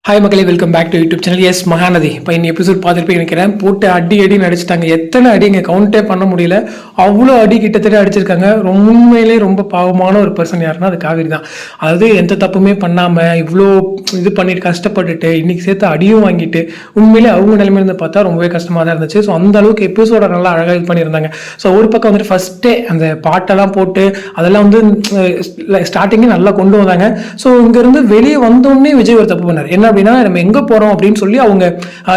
Hi மக்களே, welcome back to YouTube channel. S Mahanadi. இப்போ இந்த எபிசோட் பார்த்துட்டு நினைக்கிறேன். போட்டு அடி நடிச்சிட்டாங்க. எத்தனை அடி இங்கே கவுண்டே பண்ண முடியல. அவ்வளோ அடி கிட்டத்தட்ட அடிச்சிருக்காங்க. உண்மையிலே ரொம்ப பாவமான ஒரு பர்சன் யாருன்னா அது காவேரி தான். அதாவது எந்த தப்புமே பண்ணாமல் இவ்வளோ இது பண்ணிட்டு கஷ்டப்பட்டுட்டு இன்னைக்கு சேர்த்து அடியும் வாங்கிட்டு உண்மையிலே அவங்க நிலைமையிலிருந்து பார்த்தா ரொம்பவே கஷ்டமாக தான் இருந்துச்சு. ஸோ அந்த அளவுக்கு எபிசோட நல்லா அழகாக இது பண்ணியிருந்தாங்க. ஸோ ஒரு பக்கம் வந்துட்டு ஃபர்ஸ்டே அந்த பாட்டெல்லாம் போட்டு அதெல்லாம் வந்து ஸ்டார்டிங்கே நல்லா கொண்டு வந்தாங்க. ஸோ இங்கேருந்து வெளியே வந்தோடனே விஜய் ஒரு தப்பு பண்ணார். என்ன அப்படின்னா, நம்ம எங்க போறோம் அப்படின்னு சொல்லி அவங்க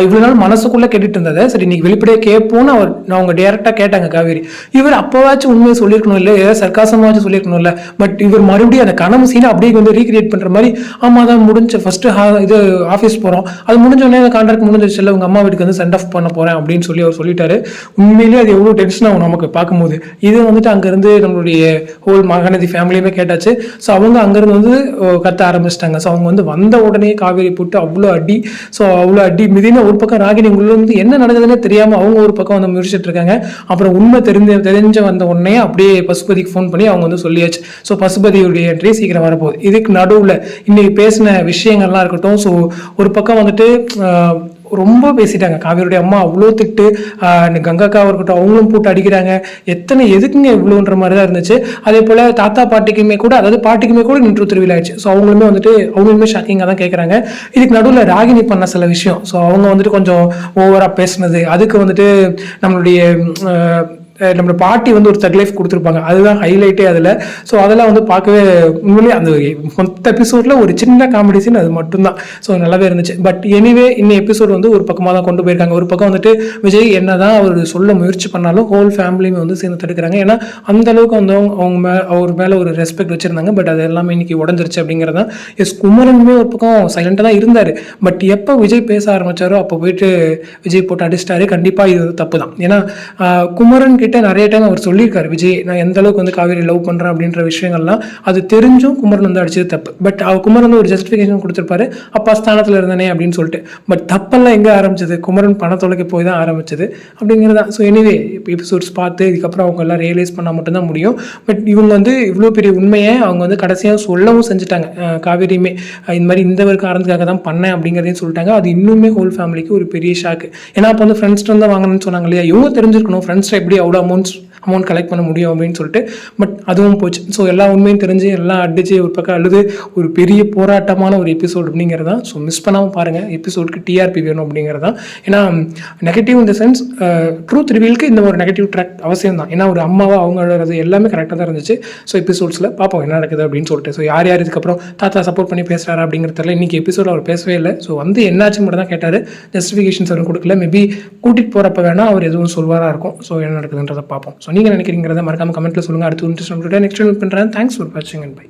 இவ்வளவு நாள் மனசுக்குள்ள கேட்டுட்டு இருந்ததை சரி இன்னைக்கு வெளிப்படையா கேட்போம்னு அவங்க டைரக்டா கேட்டாங்க காவேரி. இவர் அப்பவாச்சும் உண்மையை சொல்லியிருக்கணும் இல்ல, ஏதாவது சர்க்காசமாச்சும் சொல்லியிருக்கணும் இல்ல. பட் இவர் மறுபடியும் அந்த கனவு சீனை அப்படியே வந்து ரீக்ரியேட் பண்ற மாதிரி, ஆமா தான் முடிஞ்ச ஃபர்ஸ்ட் இது ஆஃபீஸ் போறோம், அது முடிஞ்ச உடனே கான்ட்ராக்ட் முடிஞ்சிருச்சு இல்ல, உங்க அம்மா வீட்டுக்கு வந்து சென்ட் ஆஃப் பண்ண போறேன் அப்படின்னு சொல்லி அவர் சொல்லிட்டாரு. உண்மையிலேயே அது எவ்வளவு டென்ஷன் ஆகும் நமக்கு பார்க்கும்போது. இது வந்துட்டு அங்கிருந்து நம்மளுடைய ஹோல் மகாநதி ஃபேமிலியுமே கேட்டாச்சு. ஸோ அவங்க அங்கிருந்து வந்து கத்த ஆரம்பிச்சிட்டாங்க. ஸோ அவங்க வந்து வந்த உடனே காவேரி போட்டு அவ்வளோ அடி. ஸோ அவ்வளோ அடி மிதினா ஒரு பக்கம் ராகினி உள்ள வந்து என்ன நடக்குதுன்னே தெரியாமல் அவங்க ஒரு பக்கம் வந்து முடிச்சுட்டு இருக்காங்க. அப்புறம் உண்மை தெரிஞ்ச வந்த உடனே அப்படியே பசுபதிக்கு ஃபோன் பண்ணி அவங்க வந்து சொல்லியாச்சு. ஸோ பசுபதியுடைய என்ட்ரி சீக்கிரம் வரப்போகுது. இதுக்கு நடுவில் இன்னைக்கு பேசின விஷயங்கள்லாம் இருக்கட்டும். ஸோ ஒரு பக்கம் வந்துட்டு ரொம்ப பேசிட்டாங்க. காவேரியுடைய அம்மா அவ்வளோ திட்டு, கங்காக்காவை இருக்கட்டும் அவங்களும் போட்டு அடிக்கிறாங்க. எதுக்குங்க இவ்வளோன்ற மாதிரி தான் இருந்துச்சு. அதே போல் தாத்தா பாட்டிக்குமே கூட, அதாவது பாட்டிக்குமே கூட நின்று திருவிழா ஆயிடுச்சு. ஸோ அவங்களுமே ஷாக்கிங்காக தான் கேட்குறாங்க. இதுக்கு நடுவில் ராகினி பண்ண சில விஷயம், ஸோ அவங்க வந்துட்டு கொஞ்சம் ஓவராக பேசுனது, அதுக்கு வந்துட்டு நம்மளோட பாட்டி வந்து ஒரு தக் லைஃப் கொடுத்துருப்பாங்க. அதுதான் ஹைலைட்டே அதில். ஸோ அதெல்லாம் வந்து பார்க்கவே உண்மையிலே அந்த மொத்த எபிசோடில் ஒரு சின்ன காமெடி சீன் அது மட்டும்தான். ஸோ நல்லாவே இருந்துச்சு. பட் எனிவே இன்னும் எபிசோட் வந்து ஒரு பக்கமாக தான் கொண்டு போயிருக்காங்க. ஒரு பக்கம் வந்துட்டு விஜய் என்ன தான் அவர் சொல்ல முயற்சி பண்ணாலும் ஹோல் ஃபேமிலியுமே வந்து சேர்ந்து தடுக்கிறாங்க. ஏன்னா அந்த அளவுக்கு வந்து அவர் மேலே ஒரு ரெஸ்பெக்ட் வச்சுருந்தாங்க. பட் அது எல்லாமே இன்னைக்கு உடஞ்சிருச்சு அப்படிங்கிறதான். எஸ் குமரனுமே ஒரு பக்கம் சைலண்டாக தான் இருந்தார். பட் எப்போ விஜய் பேச ஆரம்பித்தாரோ அப்போ போயிட்டு விஜய் போட்டு அடிச்சிட்டாரு. கண்டிப்பாக இது தப்பு தான். ஏன்னா குமரன் நிறைய டைம் அவர் சொல்லியிருக்காரு, விஜய் நான் எந்த அளவுக்கு வந்து காவேரி லவ் பண்றேன் அப்படின்ற விஷயங்கள்லாம் அது தெரிஞ்சும் குமரன் வந்து அடிச்சது தப்பு. பட் குமரன் வந்து ஒரு ஜஸ்டிஃபிகேஷன் கொடுத்துருப்பாரு, அப்பா ஸ்தானத்தில் இருந்தனே அப்படின்னு சொல்லிட்டு. பட் தப்பெல்லாம் எங்கே ஆரம்பிச்சது? குமரன் பணத்தொலைக்கு போய் தான் ஆரம்பிச்சது அப்படிங்கிறதா. ஸோ எனிவே எபிசோட்ஸ் பார்த்து இதுக்கப்புறம் அவங்க எல்லாம் ரியலைஸ் பண்ணால் மட்டும்தான் முடியும். பட் இவங்க வந்து இவ்வளோ பெரிய உண்மையை அவங்க வந்து கடைசியாக சொல்லவும் செஞ்சுட்டாங்க. காவேரியுமே இந்த மாதிரி இந்த ஒரு காரணத்துக்காக தான் பண்ணேன் அப்படிங்கிறதையும் சொல்லிட்டாங்க. அது இன்னுமே ஹோல் ஃபேமிலிக்கு ஒரு பெரிய ஷாக்கு. ஏன்னா அப்போ வந்து ஃப்ரெண்ட்ஸ்ட்டு வந்து வாங்கணும்னு சொன்னாங்க இல்லையா, இவங்க தெரிஞ்சிருக்கணும் ஃப்ரெண்ட்ஸ் எப்படி அவ்வளோ அமௌண்ட் கலெக்ட் பண்ண முடியும் அப்படின்னு சொல்லிட்டு. பட் அதுவும் போச்சு. ஸோ எல்லா உண்மையும் தெரிஞ்சு எல்லாம் அடிச்சு ஒரு பக்கம் அழுது ஒரு பெரிய போராட்டமான ஒரு எபிசோட் அப்படிங்கிறதான். ஸோ மிஸ் பண்ணாமல் பாருங்கள். எபிசோடுக்கு டிஆர்பி வேணும் அப்படிங்கிறதான். ஏன்னா நெகட்டிவ் இந்த சென்ஸ் ட்ரூத் ரிவீலுக்கு இந்த ஒரு நெகட்டிவ் ட்ராக் அவசியம் தான். ஏன்னா ஒரு அம்மாவா அவங்க அழுறது எல்லாமே கரெக்டாக தான் இருந்துச்சு. ஸோ எபிசோட்ஸில் பார்ப்போம் என்ன நடக்குது அப்படின்னு சொல்லிட்டு. ஸோ யார் இதுக்கப்புறம் தாத்தா சப்போர்ட் பண்ணி பேசுகிறாரா அப்படிங்கிறதுல இன்னைக்கு எபிசோட் அவர் பேசவே இல்லை. ஸோ வந்து என்னாச்சுன்னு மட்டும் தான் கேட்டார். ஜஸ்டிஃபிகேஷன்ஸ் அவரும் கொடுக்கல. மேபி கூட்டிகிட்டு போகிறப்ப வேணா அவர் எதுவும் சொல்வாராக இருக்கும். ஸோ என்ன நடக்குதுன்றதை பார்ப்போம். ஸோ நீங்கள் நினைக்கிறீங்கிறத மறக்காம கமெண்ட்டில் சொல்லுங்கள். அடுத்து நெக்ஸ்ட் மீட் பண்ணுறேன். தேங்க்ஸ் ஃபார் வாட்சிங் அண்ட் பை.